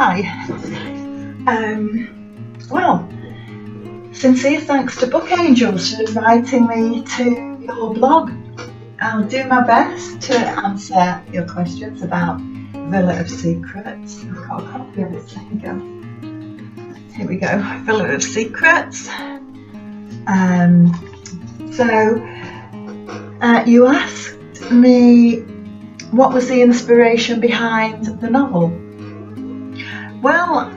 Hi. Well, sincere thanks to BookAngels for inviting me to your blog. I'll do my best to answer your questions about Villa of Secrets. I've got a copy of it, so here we go. Here we go, Villa of Secrets. You asked me what was the inspiration behind the novel. Well,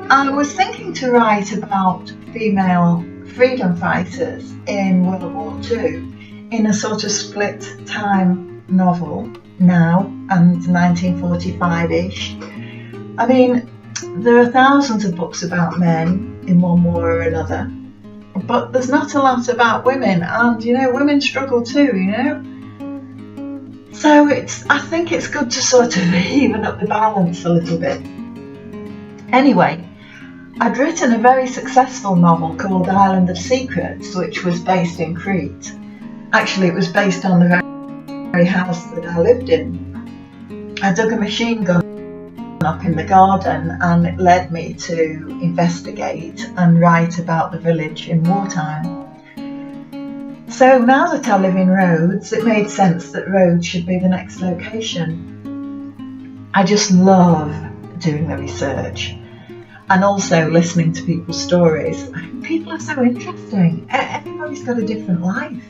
I was thinking to write about female freedom fighters in World War II in a sort of split time novel, now and 1945-ish. I mean, there are thousands of books about men in one war or another, but there's not a lot about women, and women struggle too, So I think it's good to sort of even up the balance a little bit. Anyway, I'd written a very successful novel called Island of Secrets, which was based in Crete. Actually, it was based on the very house that I lived in. I dug a machine gun up in the garden, and it led me to investigate and write about the village in wartime. So now that I live in Rhodes, it made sense that Rhodes should be the next location. I just love doing the research and also listening to people's stories. People are so interesting. Everybody's got a different life.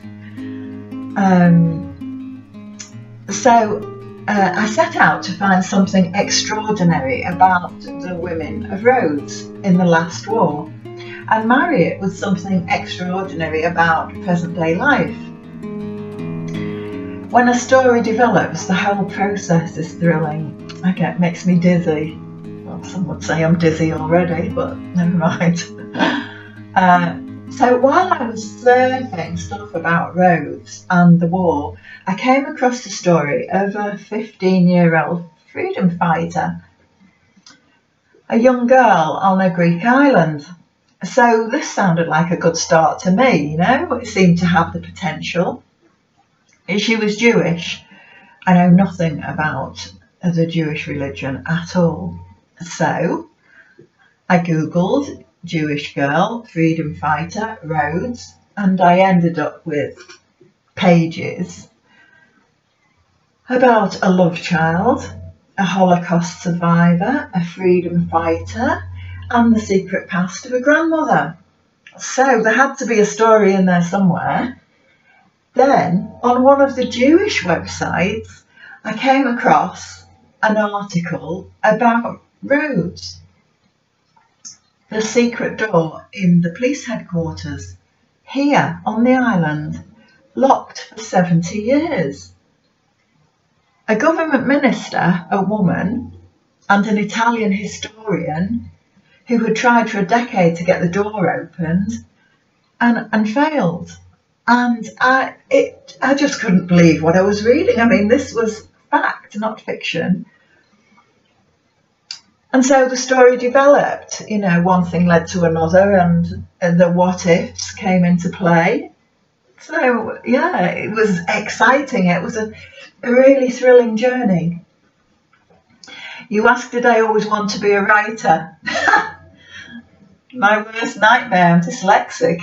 I set out to find something extraordinary about the women of Rhodes in the last war and marry it with something extraordinary about present-day life. When a story develops, the whole process is thrilling. It makes me dizzy. Well, some would say I'm dizzy already, but never mind. So while I was surfing stuff about Rhodes and the war, I came across the story of a 15-year-old freedom fighter, a young girl on a Greek island. So this sounded like a good start to me, It seemed to have the potential. She was Jewish. I know nothing about the Jewish religion at all. So I googled Jewish girl, freedom fighter, Rhodes, and I ended up with pages about a love child, a Holocaust survivor, a freedom fighter, and the secret past of a grandmother. So there had to be a story in there somewhere. Then, on one of the Jewish websites, I came across an article about Rhodes, the secret door in the police headquarters, here on the island, locked for 70 years. A government minister, a woman, and an Italian historian who had tried for a decade to get the door opened and failed. And I just couldn't believe what I was reading. I mean, this was fact, not fiction. And so the story developed, one thing led to another, and the what ifs came into play. So, yeah, it was exciting. It was a really thrilling journey. You asked, did I always want to be a writer? My worst nightmare, I'm dyslexic.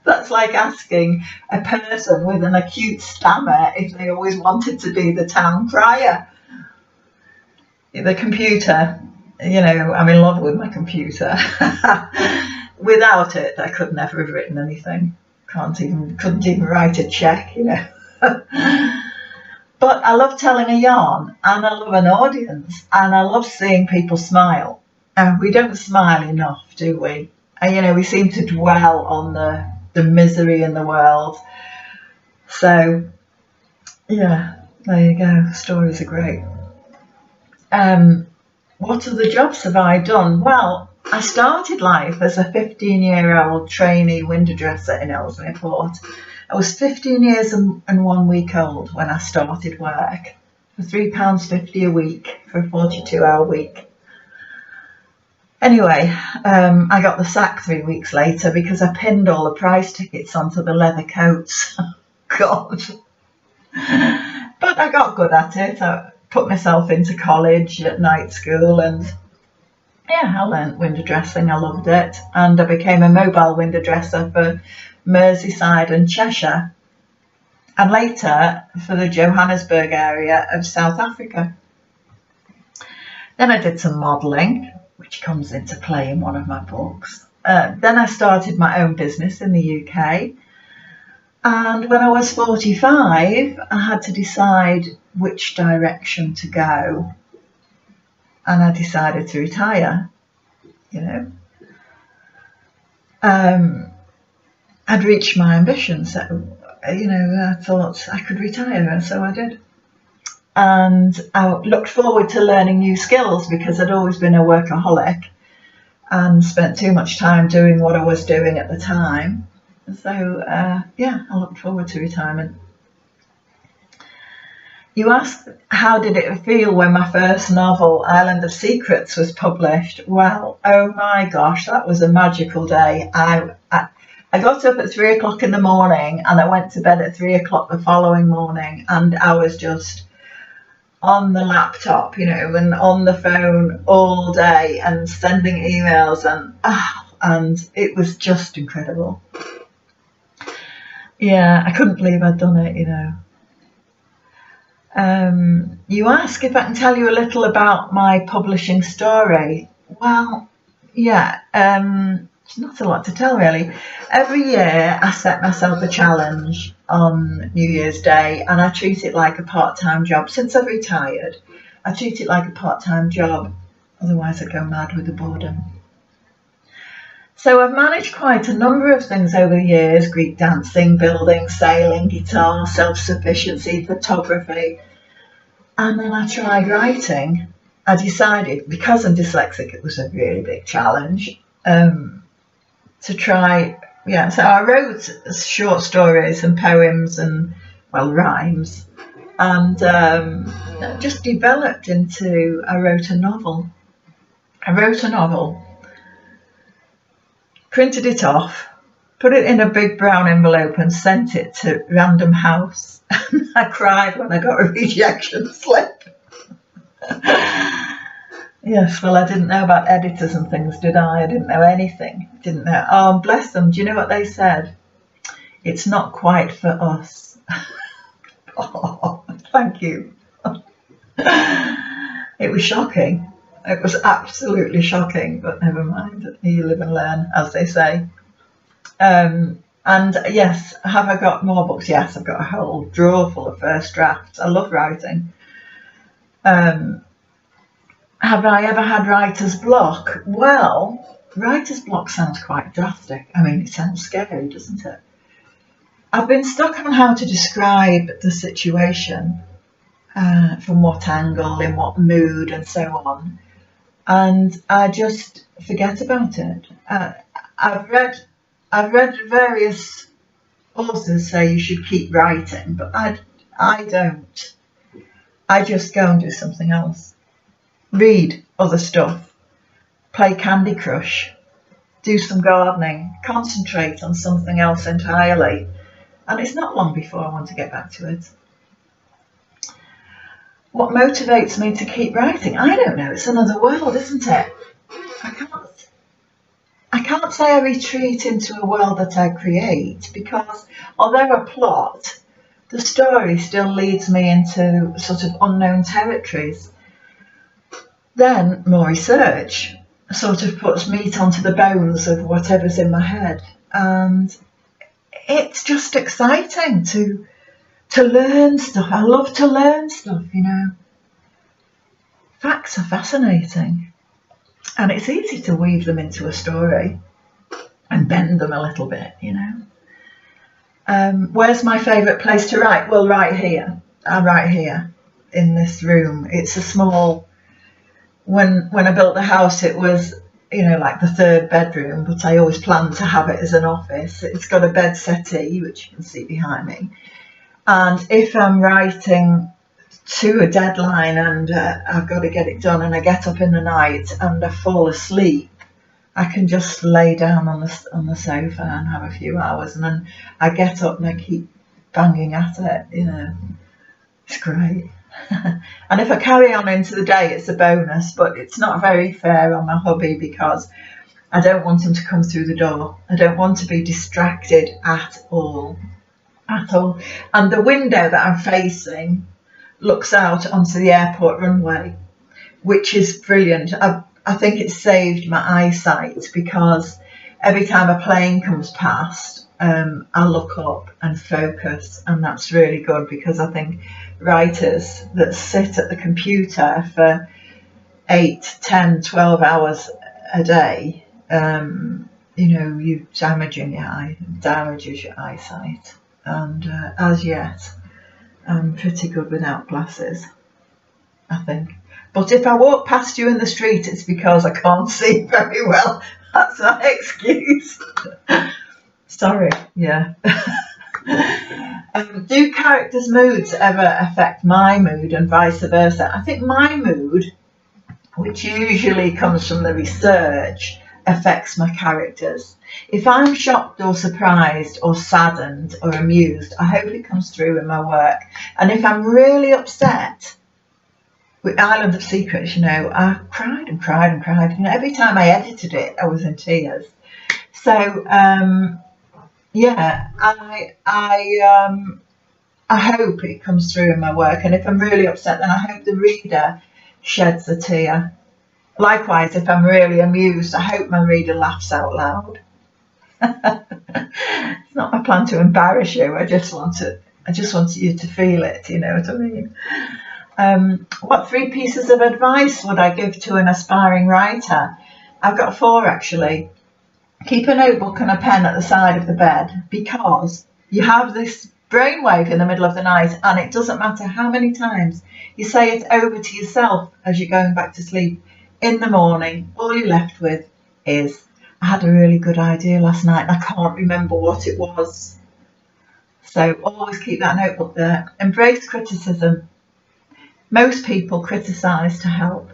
That's like asking a person with an acute stammer if they always wanted to be the town crier. The computer, I'm in love with my computer. Without it, I could never have written anything. Couldn't even write a check, But I love telling a yarn, and I love an audience, and I love seeing people smile. We don't smile enough, do we? We seem to dwell on the misery in the world. So, yeah, there you go. Stories are great. What other jobs have I done? Well, I started life as a 15-year-old trainee window dresser in Ellesmere Port. I was 15 years and 1 week old when I started work for £3.50 a week for a 42-hour week. Anyway, I got the sack 3 weeks later because I pinned all the prize tickets onto the leather coats. God. But I got good at it. I put myself into college at night school, and yeah, I learned window dressing. I loved it, and I became a mobile window dresser for Merseyside and Cheshire, and later for the Johannesburg area of South Africa. Then I did some modelling, which comes into play in one of my books. Then I started my own business in the UK. And when I was 45, I had to decide which direction to go. And I decided to retire, you know. I'd reached my ambition, so, you know, I thought I could retire, and so I did. And I looked forward to learning new skills because I'd always been a workaholic and spent too much time doing what I was doing at the time. So, yeah, I looked forward to retirement. You asked, how did it feel when my first novel, Island of Secrets, was published? Well, oh my gosh, that was a magical day. I got up at 3 o'clock in the morning and I went to bed at 3 o'clock the following morning, and I was just on the laptop, you know, and on the phone all day and sending emails, and it was just incredible. Yeah, I couldn't believe I'd done it, you know. You ask if I can tell you a little about my publishing story. Well, yeah, it's not a lot to tell really. Every year I set myself a challenge on New Year's Day, and I treat it like a part-time job. Since I've retired, I treat it like a part-time job, otherwise I'd go mad with the boredom. So I've managed quite a number of things over the years: Greek dancing, building, sailing, guitar, self-sufficiency, photography. And then I tried writing. I decided, because I'm dyslexic, it was a really big challenge to try. Yeah, so I wrote short stories and poems and, well, rhymes, and just developed into, I wrote a novel, printed it off, put it in a big brown envelope and sent it to Random House. I cried when I got a rejection slip. Yes, well, I didn't know about editors and things, did I? I didn't know anything. Didn't know. Oh, bless them. Do you know what they said? It's not quite for us. Oh, thank you. It was shocking. It was absolutely shocking, but never mind. You live and learn, as they say. And yes, have I got more books? Yes, I've got a whole drawer full of first drafts. I love writing. Have I ever had writer's block? Well, writer's block sounds quite drastic. I mean, it sounds scary, doesn't it? I've been stuck on how to describe the situation, from what angle, in what mood, and so on. And I just forget about it. I've read various authors say you should keep writing, but I don't. I just go and do something else. Read other stuff, play Candy Crush, do some gardening, concentrate on something else entirely. And it's not long before I want to get back to it. What motivates me to keep writing? I don't know. It's another world, isn't it? I can't say I retreat into a world that I create, because although I plot, the story still leads me into sort of unknown territories. Then more research sort of puts meat onto the bones of whatever's in my head. And it's just exciting to learn stuff. I love to learn stuff, you know. Facts are fascinating. And it's easy to weave them into a story and bend them a little bit, you know. Where's my favourite place to write? Well, right here. I'm right here in this room. It's a small... When I built the house, it was, you know, like the third bedroom, but I always planned to have it as an office. It's got a bed settee, which you can see behind me. And if I'm writing to a deadline and I've got to get it done, and I get up in the night and I fall asleep, I can just lay down on the sofa and have a few hours, and then I get up and I keep banging at it, you know. It's great. And if I carry on into the day, it's a bonus, but it's not very fair on my hubby because I don't want him to come through the door. I don't want to be distracted at all. At all. And the window that I'm facing looks out onto the airport runway, which is brilliant. I think it saved my eyesight because every time a plane comes past, I look up and focus, and that's really good because I think writers that sit at the computer for 8, 10, 12 hours a day, you know, you damaging your eye, damages your eyesight. And as yet, I'm pretty good without glasses, I think. But if I walk past you in the street, it's because I can't see very well. That's my excuse. Sorry, yeah. Do characters' moods ever affect my mood and vice versa? I think my mood, which usually comes from the research, affects my characters. If I'm shocked or surprised or saddened or amused, I hope it comes through in my work. And if I'm really upset, with Island of Secrets, you know, I cried and cried and cried. You know, every time I edited it, I was in tears. So, yeah, I hope it comes through in my work. And if I'm really upset, then I hope the reader sheds a tear. Likewise, if I'm really amused, I hope my reader laughs out loud. It's not my plan to embarrass you. I just want you to feel it. You know what I mean? What 3 pieces of advice would I give to an aspiring writer? I've got 4 actually. Keep a notebook and a pen at the side of the bed because you have this brainwave in the middle of the night, and it doesn't matter how many times you say it over to yourself as you're going back to sleep. In the morning, all you're left with is, I had a really good idea last night and I can't remember what it was. So always keep that notebook there. Embrace criticism. Most people criticise to help.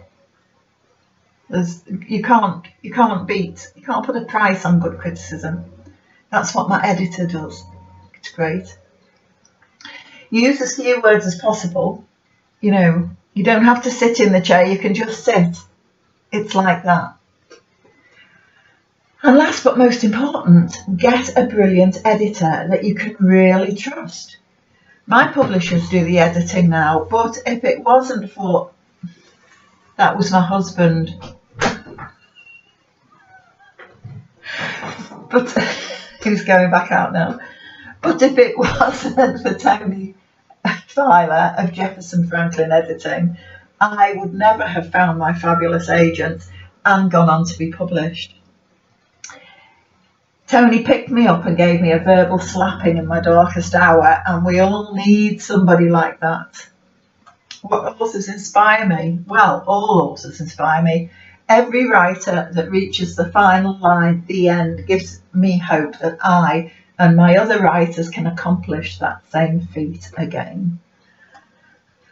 You can't put a price on good criticism. That's what my editor does. It's great. Use as few words as possible. You know, you don't have to sit in the chair, you can just sit. It's like that. And last but most important, get a brilliant editor that you can really trust. My publishers do the editing now, but if it wasn't for, that was my husband. But he's going back out now. But if it wasn't for Tony Filer of Jefferson Franklin Editing, I would never have found my fabulous agent and gone on to be published. Tony picked me up and gave me a verbal slapping in my darkest hour, and we all need somebody like that. What authors inspire me? Well, all authors inspire me. Every writer that reaches the final line, the end, gives me hope that I and my other writers can accomplish that same feat again.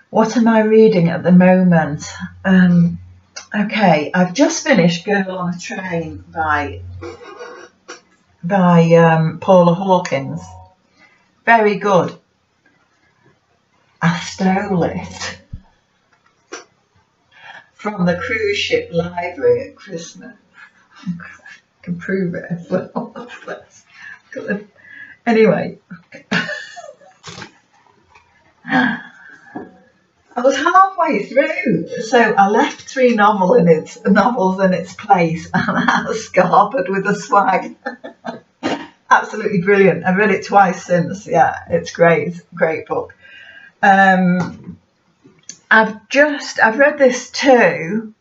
What am I reading at the moment? Okay, I've just finished Girl on a Train by Paula Hawkins. Very good. I stole it from the cruise ship library at Christmas. I can prove it as well. Anyway. I was halfway through, so I left 3 novels in its place, and I scarpered with a swag. Absolutely brilliant. I've read it twice since. Yeah, it's great. Great book. I've read this too.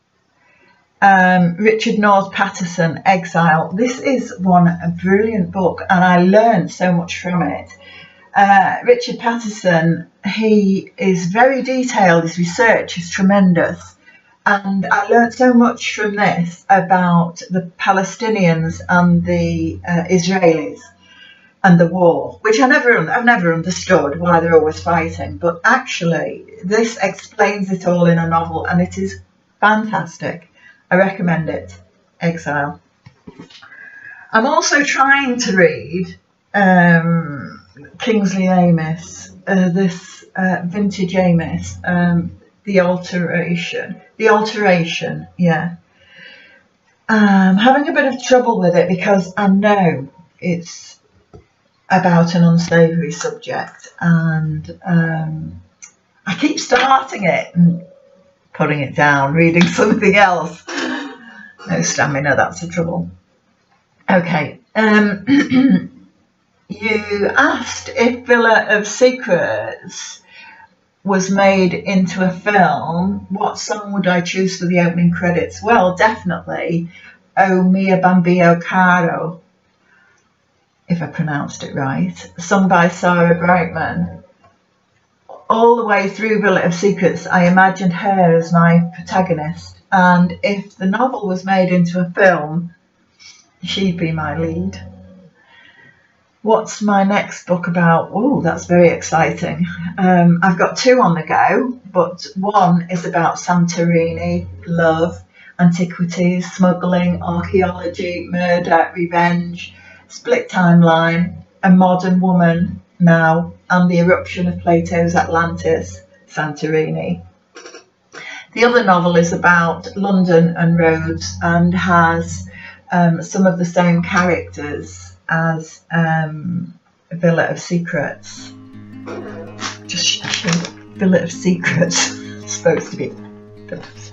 Richard North Patterson, Exile. This is a brilliant book, and I learned so much from it. Richard Patterson, he is very detailed. His research is tremendous, and I learned so much from this about the Palestinians and the Israelis and the war, which I've never understood why they're always fighting, but actually this explains it all in a novel, and it is fantastic. I recommend it. Exile. I'm also trying to read Kingsley Amis, this vintage Amos, the alteration, yeah. Having a bit of trouble with it because I know it's about an unsavoury subject, and I keep starting it and putting it down, reading something else. No stamina, that's the trouble. Okay, you asked if Villa of Secrets was made into a film, what song would I choose for the opening credits? Well, definitely O Mia Bambino Caro, if I pronounced it right, sung by Sarah Brightman. All the way through Villa of Secrets, I imagined her as my protagonist, and if the novel was made into a film, she'd be my lead. What's my next book about? Oh, that's very exciting. I've got 2 on the go, but one is about Santorini, love, antiquities, smuggling, archaeology, murder, revenge, split timeline, a modern woman now, and the eruption of Plato's Atlantis, Santorini. The other novel is about London and Rhodes and has some of the same characters as Villa of Secrets. Just Villa of Secrets. It's supposed to be Villa of Secrets.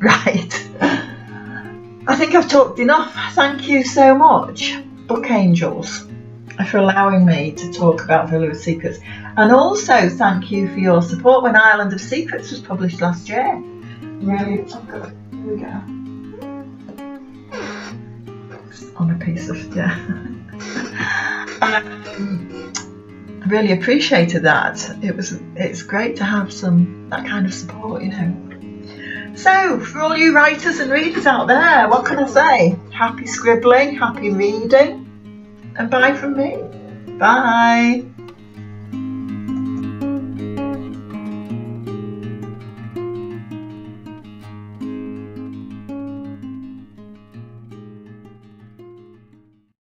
Right. I think I've talked enough. Thank you so much, BookAngels, for allowing me to talk about Villa of Secrets. And also thank you for your support when Island of Secrets was published last year. Really, here we go. On a piece of, yeah. I really appreciated that. It's great to have that kind of support, you know. So for all you writers and readers out there, what can I say? Happy scribbling, happy reading, and bye from me. Bye.